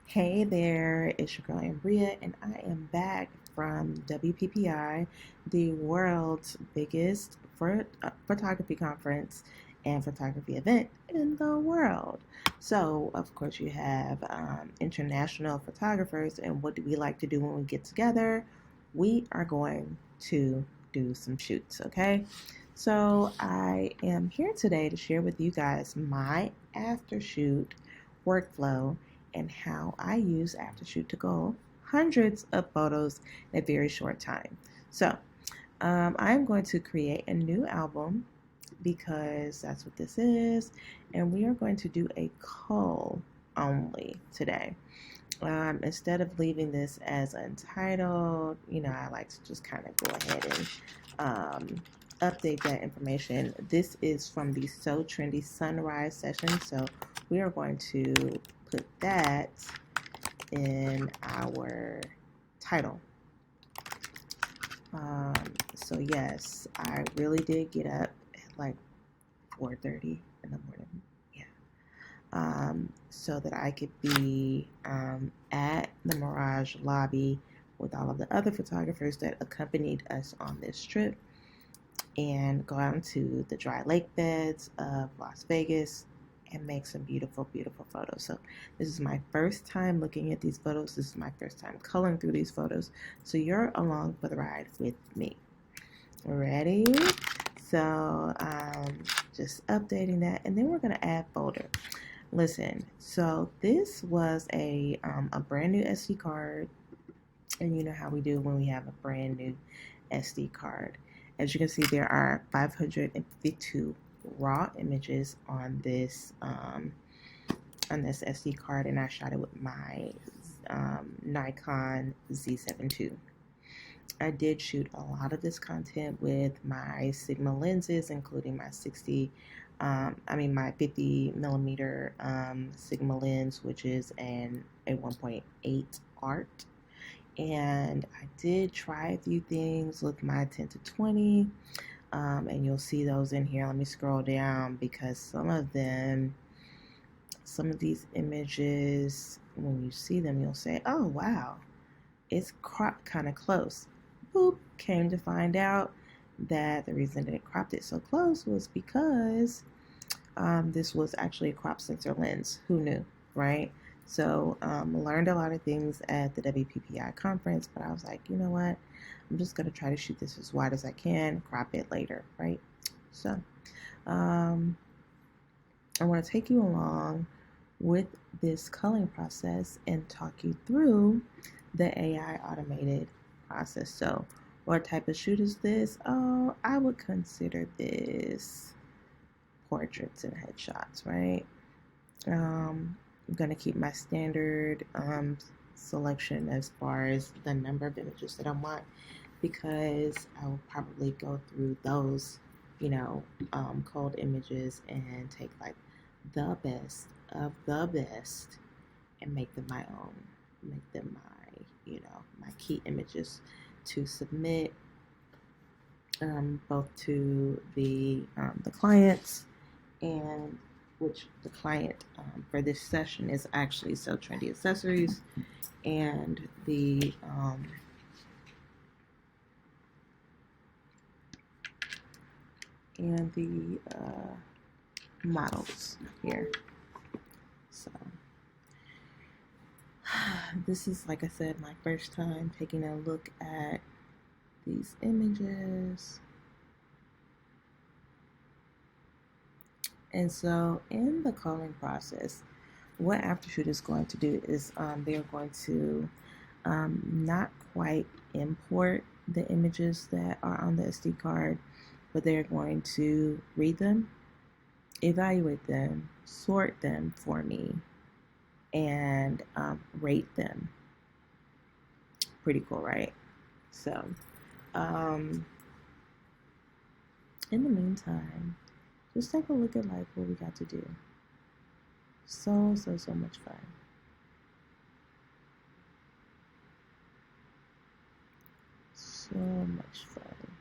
Hey there, it's your girl Ambreia, and I am back from WPPI, the world's biggest photography conference and photography event in the world. So, of course, you have international photographers, and what do we like to do when we get together? We are going to do some shoots, okay? So, I am here today to share with you guys my after shoot workflow and how I use Aftershoot to go hundreds of photos in a very short time. So I'm going to create a new album because that's what this is, and we are going to do a cull only today. Instead of leaving this as untitled, I like to just kind of go ahead and update that information. This is from the So Trendy Sunrise session, so we are going to put that in our title. So yes, I really did get up at like 4:30 in the morning. Yeah. So that I could be at the Mirage lobby with all of the other photographers that accompanied us on this trip and go out into the dry lake beds of Las Vegas and make some beautiful, beautiful photos. So this is my first time looking at these photos. This is my first time coloring through these photos. So you're along for the ride with me. Ready? So just updating that, and then we're gonna add folder. Listen, so this was a brand new SD card, and you know how we do when we have a brand new SD card. As you can see, there are 552 raw images on this SD card, and I shot it with my Nikon Z7 II. I did shoot a lot of this content with my Sigma lenses, including my my 50 millimeter Sigma lens, which is a 1.8 art. And I did try a few things with my 10 to 20, and you'll see those in here. Let me scroll down because some of these images, when you see them, you'll say, oh wow, it's cropped kind of close. Boop, came to find out that the reason that it cropped it so close was because this was actually a crop sensor lens. Who knew, right? So learned a lot of things at the WPPI conference, but I was like, you know what? I'm just going to try to shoot this as wide as I can, crop it later, right? So I want to take you along with this culling process and talk you through the AI automated process. So what type of shoot is this? Oh, I would consider this portraits and headshots, right? I'm going to keep my standard selection as far as the number of images that I want because I will probably go through those, cold images and take like the best of the best and make them my own, make them my key images to submit both to the clients, and which the client for this session is actually So Trendy Accessories, and the models here. So this is, like I said, my first time taking a look at these images. And so in the culling process, what Aftershoot is going to do is they're going to not quite import the images that are on the SD card, but they're going to read them, evaluate them, sort them for me, and rate them. Pretty cool, right? So in the meantime, just take a look at like what we got to do. So much fun. So much fun.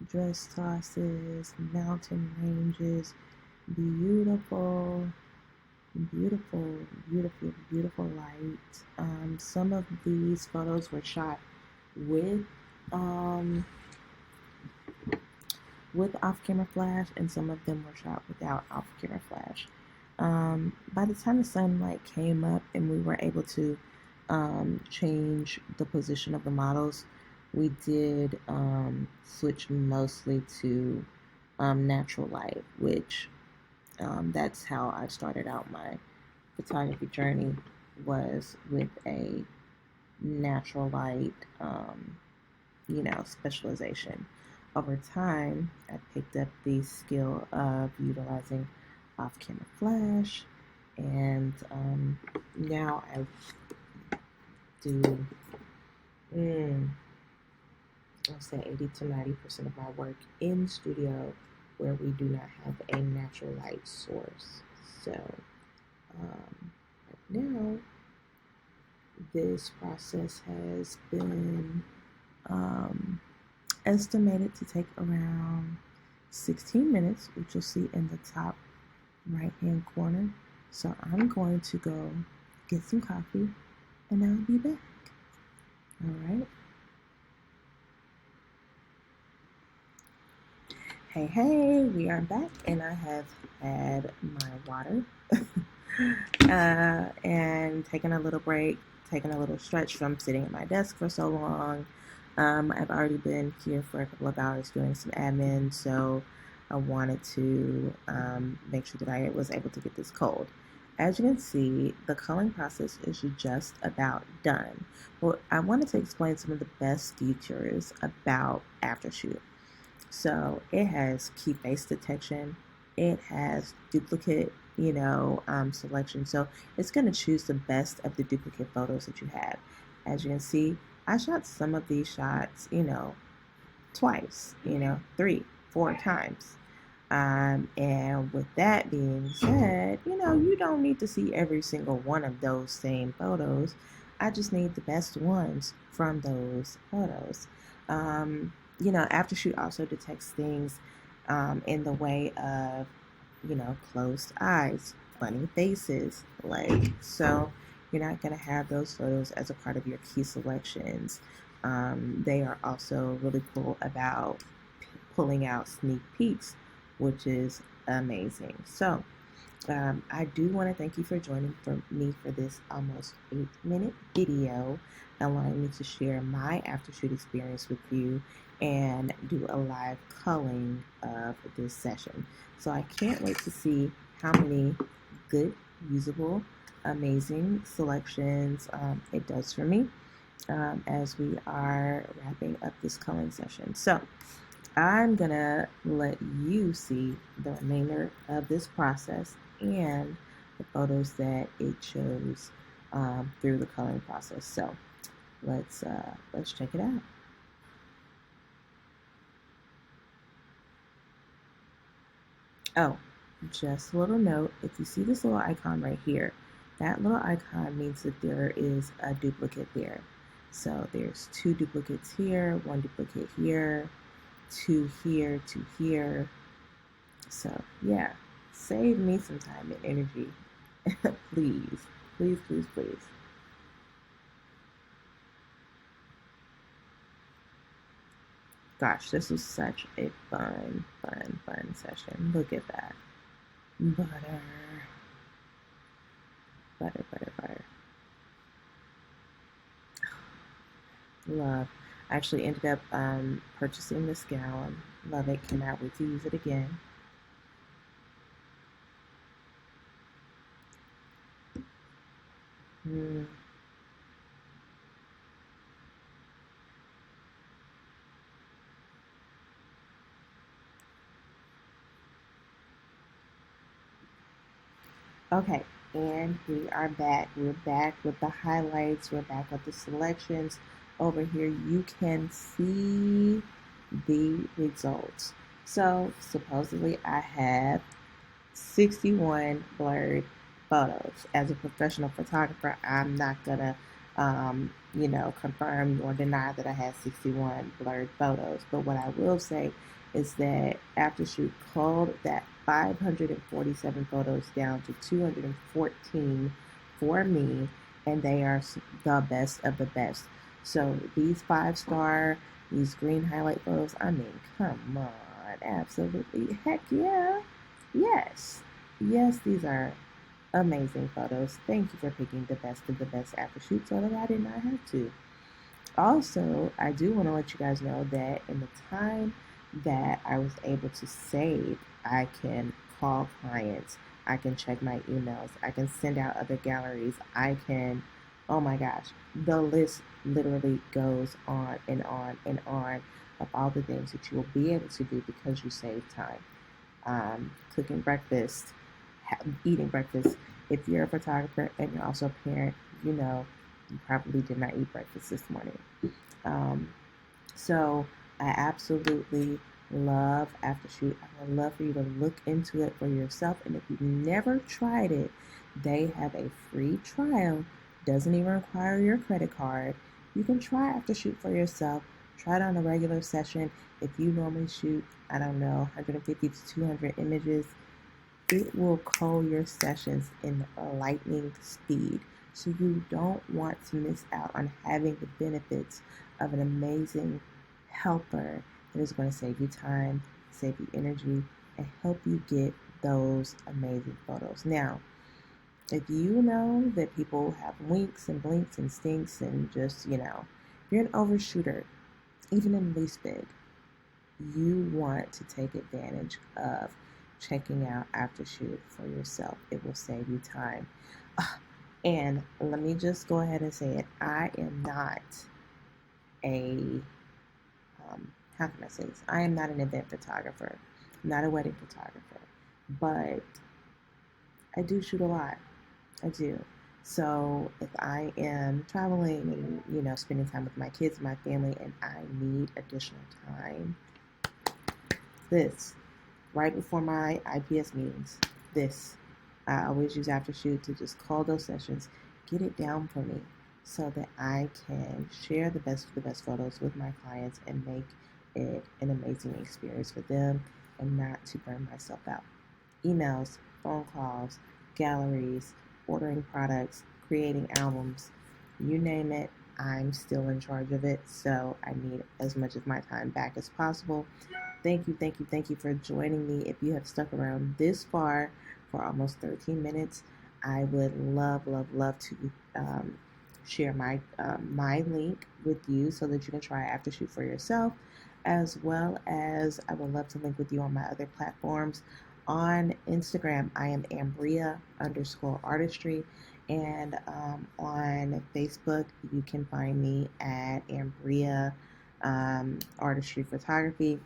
Dress tosses, mountain ranges, beautiful Beautiful, beautiful, beautiful light. Some of these photos were shot with um, with off-camera flash, and some of them were shot without off-camera flash. By the time the sunlight came up and we were able to change the position of the models, we did switch mostly to natural light, which that's how I started out my photography journey, was with a natural light, specialization. Over time, I picked up the skill of utilizing off-camera flash, and now I do, I'll say 80 to 90% of my work in studio where we do not have a natural light source. So right now, this process has been estimated to take around 16 minutes, which you'll see in the top right hand corner. So I'm going to go get some coffee and I'll be back. All right. Hey, we are back, and I have had my water and taken a little break, taken a little stretch from sitting at my desk for so long. I've already been here for a couple of hours doing some admin, so I wanted to make sure that I was able to get this culled. As you can see, the culling process is just about done. Well, I wanted to explain some of the best features about Aftershoot. So it has key face detection. It has duplicate, selection. So it's going to choose the best of the duplicate photos that you have. As you can see, I shot some of these shots, twice, 3, 4 times. And with that being said, you don't need to see every single one of those same photos. I just need the best ones from those photos. Aftershoot also detects things in the way of, closed eyes, funny faces, so you're not going to have those photos as a part of your key selections. They are also really cool about pulling out sneak peeks, which is amazing. So I do want to thank you for joining me for this almost 8-minute video, allowing me to share my Aftershoot experience with you and do a live culling of this session. So I can't wait to see how many good, usable, amazing selections it does for me as we are wrapping up this culling session. So I'm gonna let you see the remainder of this process and the photos that it chose through the coloring process. So let's check it out. Oh, just a little note, if you see this little icon right here, that little icon means that there is a duplicate there. So there's 2 duplicates here, 1 duplicate here, 2 here, 2 here. So yeah, save me some time and energy. Please, please, please, please. Gosh, this was such a fun session. Look at that. Butter. Butter, butter, butter. Love. I actually ended up purchasing this gown. Love it. Cannot wait to use it again. Okay, and we are back. We're back with the highlights. We're back with the selections. Over here, you can see the results. So, supposedly, I have 61 blurred photos. As a professional photographer, I'm not gonna, confirm or deny that I had 61 blurred photos. But what I will say is that Aftershoot culled that 547 photos down to 214 for me, and they are the best of the best. So these 5-star, these green highlight photos, I mean, come on, absolutely, heck yeah, yes, yes, these are amazing photos. Thank you for picking the best of the best Aftershoot so that I did not have to. Also, I do want to let you guys know that in the time that I was able to save, I can call clients, I can check my emails, I can send out other galleries, I can, oh my gosh, the list literally goes on and on and on of all the things that you will be able to do because you save time. Cooking breakfast, eating breakfast. If you're a photographer and you're also a parent, you know you probably did not eat breakfast this morning. Um, so I absolutely love Aftershoot. I would love for you to look into it for yourself. And if you've never tried it, they have a free trial. Doesn't even require your credit card. You can try Aftershoot for yourself. Try it on a regular session. If you normally shoot, I don't know, 150 to 200 images, it will cull your sessions in lightning speed. So you don't want to miss out on having the benefits of an amazing helper that is going to save you time, save you energy, and help you get those amazing photos. Now, if you know that people have winks and blinks and stinks and just, if you're an overshooter, even in the least bit, you want to take advantage of checking out Aftershoot for yourself. It will save you time. And let me just go ahead and say it. I am not how can I say this? I am not an event photographer, not a wedding photographer, but I do shoot a lot. I do. So if I am traveling and, spending time with my kids, my family, and I need additional time, right before my IPS meetings, I always use Aftershoot to just call those sessions, get it down for me so that I can share the best of the best photos with my clients and make it an amazing experience for them and not to burn myself out. Emails, phone calls, galleries, ordering products, creating albums, you name it, I'm still in charge of it, so I need as much of my time back as possible. Thank you for joining me. If you have stuck around this far for almost 13 minutes, I would love to share my link with you so that you can try Aftershoot for yourself, as well as I would love to link with you on my other platforms. On Instagram, I am Ambreia_artistry, and on Facebook, you can find me at Ambreia Artistry Photography.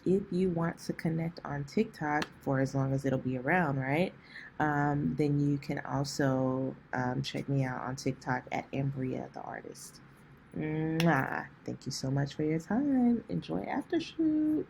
If you want to connect on TikTok for as long as it'll be around, right? Then you can also check me out on TikTok at Ambreia the Artist. Mwah. Thank you so much for your time. Enjoy Aftershoot.